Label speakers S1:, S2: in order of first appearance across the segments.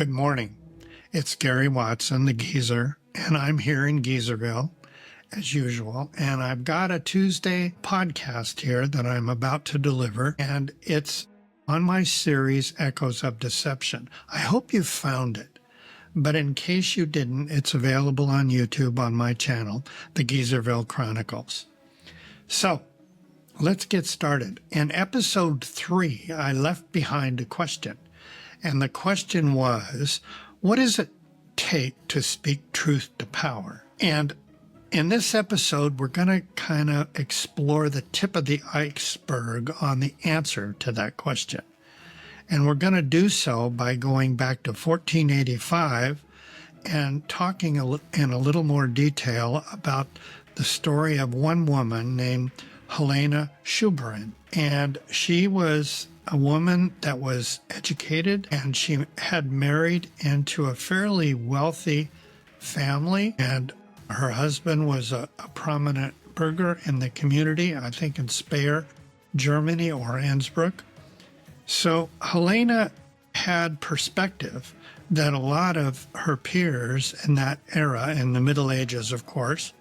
S1: Good morning. It's Gary Watson, the Geezer, and I'm here in Geezerville, as usual. And I've got a Tuesday podcast here that I'm about to deliver, and it's on my series, Echoes of Deception. I hope you found it, but in case you didn't, it's available on YouTube on my channel, the Geezerville Chronicles. So, let's get started. In episode 3, I left behind a question. And the question was, what does it take to speak truth to power? And in this episode, we're going to kind of explore the tip of the iceberg on the answer to that question. And we're going to do so by going back to 1485 and talking in a little more detail about the story of one woman named Helena Schuberin. And she was a woman that was educated, and she had married into a fairly wealthy family, and her husband was a prominent burgher in the community, I think in Speyer, Germany, or Innsbruck. So Helena had perspective that a lot of her peers in that era, in the Middle Ages, of course,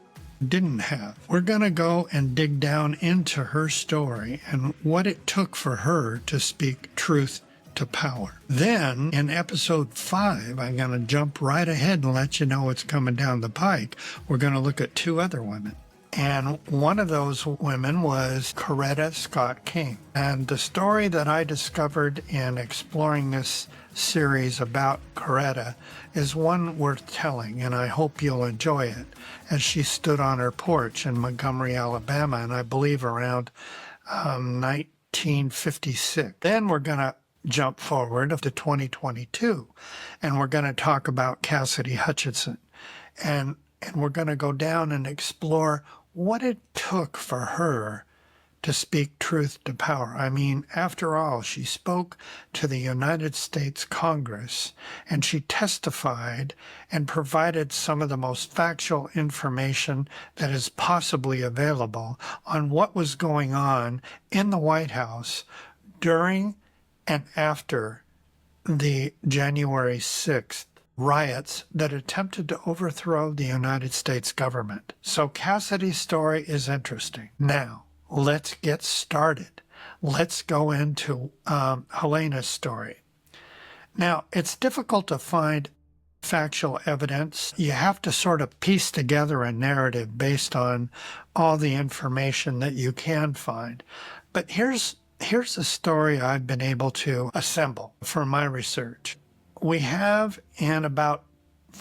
S1: didn't have. We're going to go and dig down into her story and what it took for her to speak truth to power. Then, in episode 5, I'm going to jump right ahead and let you know what's coming down the pike. We're going to look at 2 other women. And one of those women was Coretta Scott King. And the story that I discovered in exploring this series about Coretta is one worth telling, and I hope you'll enjoy it, as she stood on her porch in Montgomery, Alabama, and I believe around 1956. Then we're going to jump forward to 2022, and we're going to talk about Cassidy Hutchinson, and we're going to go down and explore what it took for her to speak truth to power. I mean, after all, she spoke to the United States Congress, and she testified and provided some of the most factual information that is possibly available on what was going on in the White House during and after the January 6th riots that attempted to overthrow the United States government. So Cassidy's story is interesting. Now, let's get started. Let's go into Helena's story. Now, it's difficult to find factual evidence. You have to sort of piece together a narrative based on all the information that you can find. But here's a story I've been able to assemble from my research. We have in about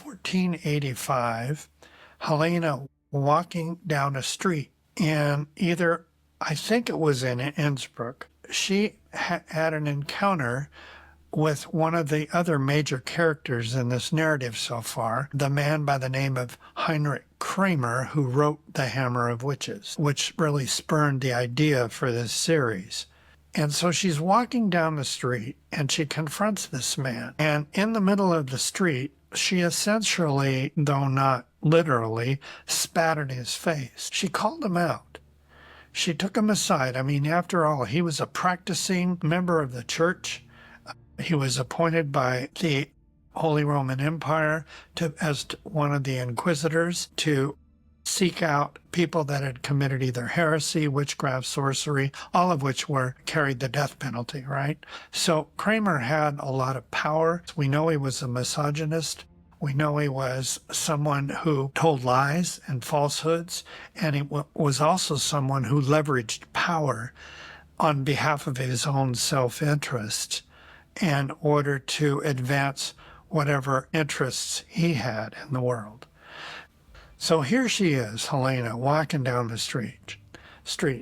S1: 1485, Helena walking down a street in either, I think it was in Innsbruck. She had an encounter with one of the other major characters in this narrative so far, the man by the name of Heinrich Kramer, who wrote The Hammer of Witches, which really spurned the idea for this series. And so she's walking down the street, and she confronts this man. And in the middle of the street, she essentially, though not literally, spat in his face. She called him out. She took him aside. I mean, after all, he was a practicing member of the church. He was appointed by the Holy Roman Empire as one of the inquisitors to seek out people that had committed either heresy, witchcraft, sorcery, all of which carried the death penalty, right? So Kramer had a lot of power. We know he was a misogynist. We know he was someone who told lies and falsehoods, and he was also someone who leveraged power on behalf of his own self-interest in order to advance whatever interests he had in the world. So here she is, Helena, walking down the street,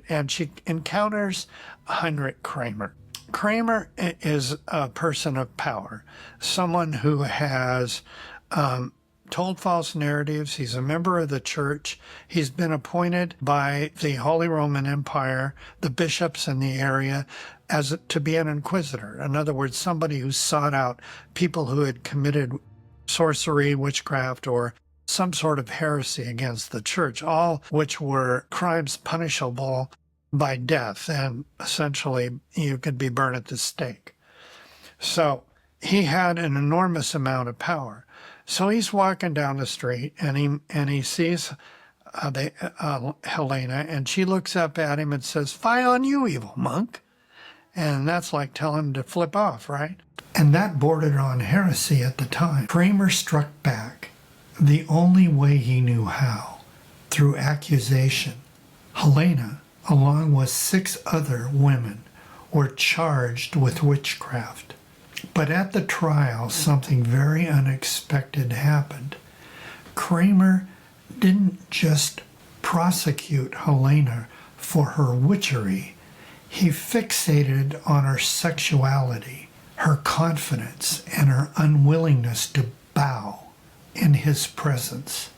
S1: and she encounters Heinrich Kramer. Kramer is a person of power, someone who has told false narratives. He's a member of the church. He's been appointed by the Holy Roman Empire, the bishops in the area, to be an inquisitor. In other words, somebody who sought out people who had committed sorcery, witchcraft, or some sort of heresy against the church, all which were crimes punishable by death, and essentially you could be burned at the stake. So he had an enormous amount of power. So he's walking down the street and he sees Helena, and she looks up at him and says, "Fie on you, evil monk." And that's like telling him to flip off, right? And that bordered on heresy at the time. Kramer struck back the only way he knew how, through accusation. Helena, along with 6 other women, were charged with witchcraft. But at the trial, something very unexpected happened. Kramer didn't just prosecute Helena for her witchery. He fixated on her sexuality, her confidence, and her unwillingness to bow in his presence.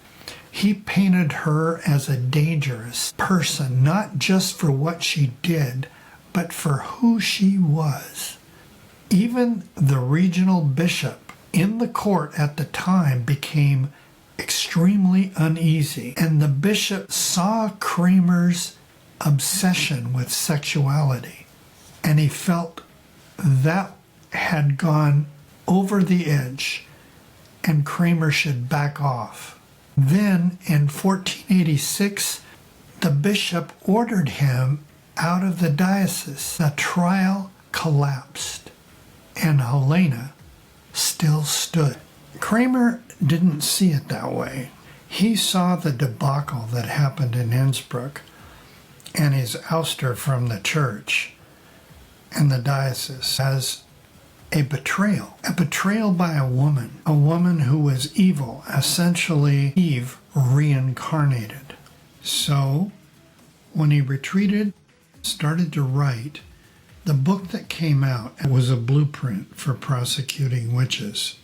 S1: He painted her as a dangerous person, not just for what she did, but for who she was. Even the regional bishop in the court at the time became extremely uneasy, and the bishop saw Kramer's obsession with sexuality, and he felt that had gone over the edge and Kramer should back off. Then in 1486, the bishop ordered him out of the diocese. The trial collapsed, and Helena still stood. Kramer didn't see it that way. He saw the debacle that happened in Innsbruck and his ouster from the church and the diocese as a betrayal by a woman who was evil, essentially Eve reincarnated. So when he retreated, started to write, the book that came out was a blueprint for prosecuting witches.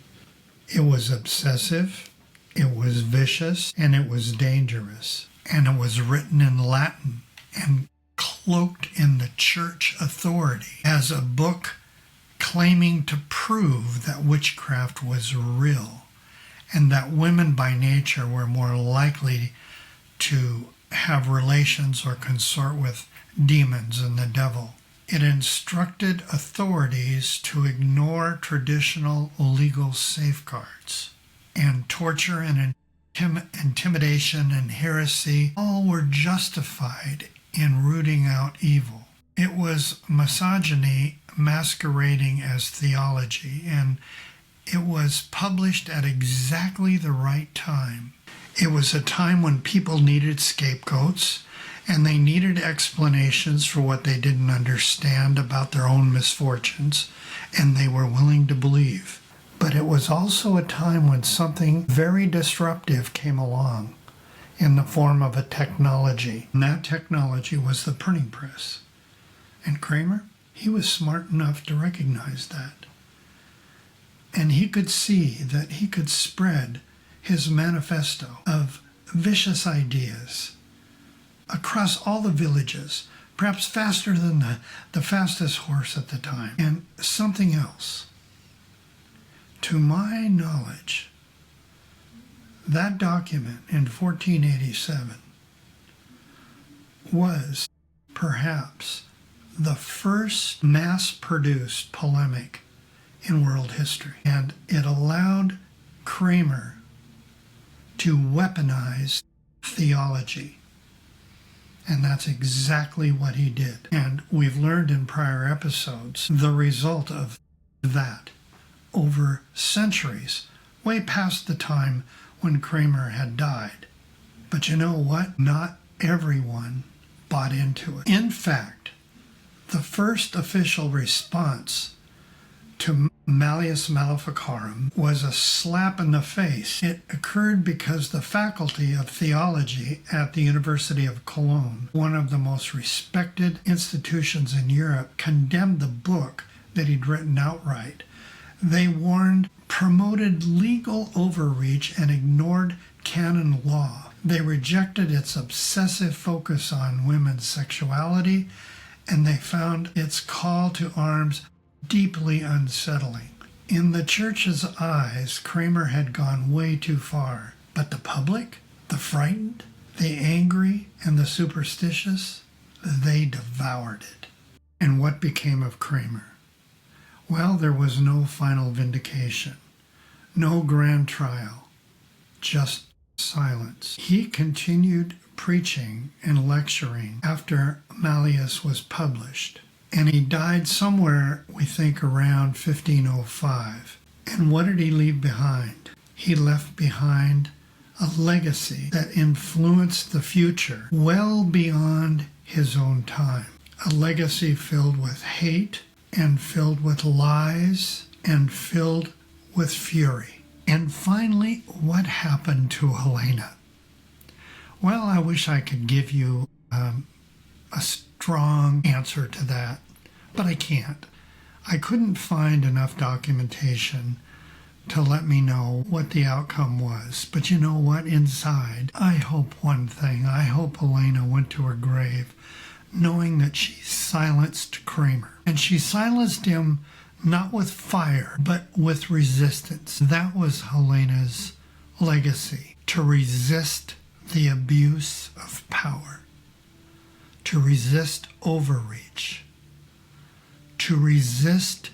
S1: It was obsessive, it was vicious, and it was dangerous. And it was written in Latin and cloaked in the church authority as a book claiming to prove that witchcraft was real and that women by nature were more likely to have relations or consort with demons and the devil. It instructed authorities to ignore traditional legal safeguards, and torture and intimidation and heresy all were justified in rooting out evil. It was misogyny masquerading as theology, and it was published at exactly the right time. It was a time when people needed scapegoats, and they needed explanations for what they didn't understand about their own misfortunes, and they were willing to believe. But it was also a time when something very disruptive came along in the form of a technology, and that technology was the printing press. And Kramer, he was smart enough to recognize that. And he could see that he could spread his manifesto of vicious ideas across all the villages, perhaps faster than the fastest horse at the time. And something else. To my knowledge, that document in 1487 was perhaps the first mass-produced polemic in world history. And it allowed Kramer to weaponize theology. And that's exactly what he did. And we've learned in prior episodes the result of that over centuries, way past the time when Kramer had died. But you know what? Not everyone bought into it. In fact, the first official response to Malleus Maleficarum was a slap in the face. It occurred because the Faculty of Theology at the University of Cologne, one of the most respected institutions in Europe, condemned the book that he'd written outright. They warned, promoted legal overreach, and ignored canon law. They rejected its obsessive focus on women's sexuality, and they found its call to arms deeply unsettling. In the church's eyes, Kramer had gone way too far. But the public, the frightened, the angry, and the superstitious, they devoured it. And what became of Kramer? Well, there was no final vindication, no grand trial, just silence. He continued preaching and lecturing after Malleus was published, and he died somewhere, we think, around 1505. And what did he leave behind? He left behind a legacy that influenced the future well beyond his own time. A legacy filled with hate and filled with lies and filled with fury. And finally, what happened to Helena? Well, I wish I could give you a strong answer to that, but I can't. I couldn't find enough documentation to let me know what the outcome was. But you know what? Inside, I hope one thing. I hope Helena went to her grave knowing that she silenced Kramer. And she silenced him not with fire, but with resistance. That was Helena's legacy, to resist the abuse of power, to resist overreach, to resist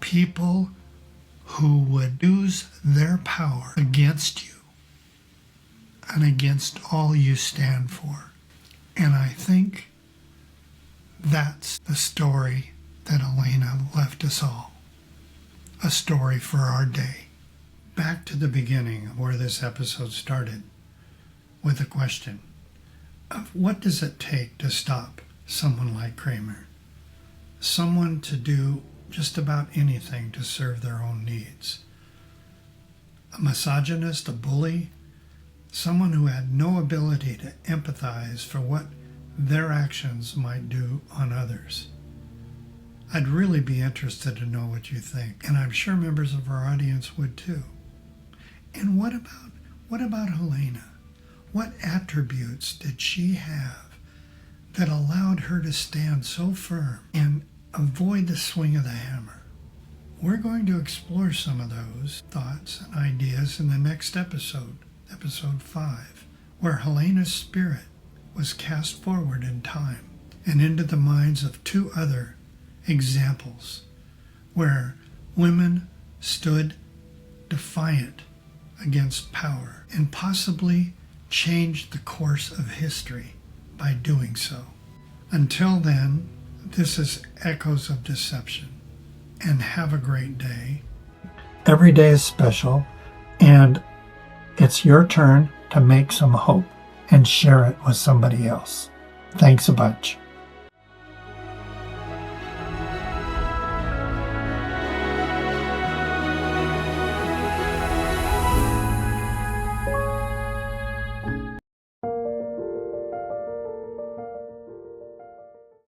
S1: people who would use their power against you and against all you stand for. And I think that's the story that Helena left us all, a story for our day. Back to the beginning of where this episode started, with a question of what does it take to stop someone like Kramer? Someone to do just about anything to serve their own needs. A misogynist, a bully, someone who had no ability to empathize for what their actions might do on others. I'd really be interested to know what you think, and I'm sure members of our audience would too. And what about Helena? What attributes did she have that allowed her to stand so firm and avoid the swing of the hammer? We're going to explore some of those thoughts and ideas in the next episode, episode 5, where Helena's spirit was cast forward in time and into the minds of 2 other examples where women stood defiant against power and possibly changed the course of history by doing so. Until then, this is Echoes of Deception, and have a great day. Every day is special, and it's your turn to make some hope and share it with somebody else. Thanks a bunch.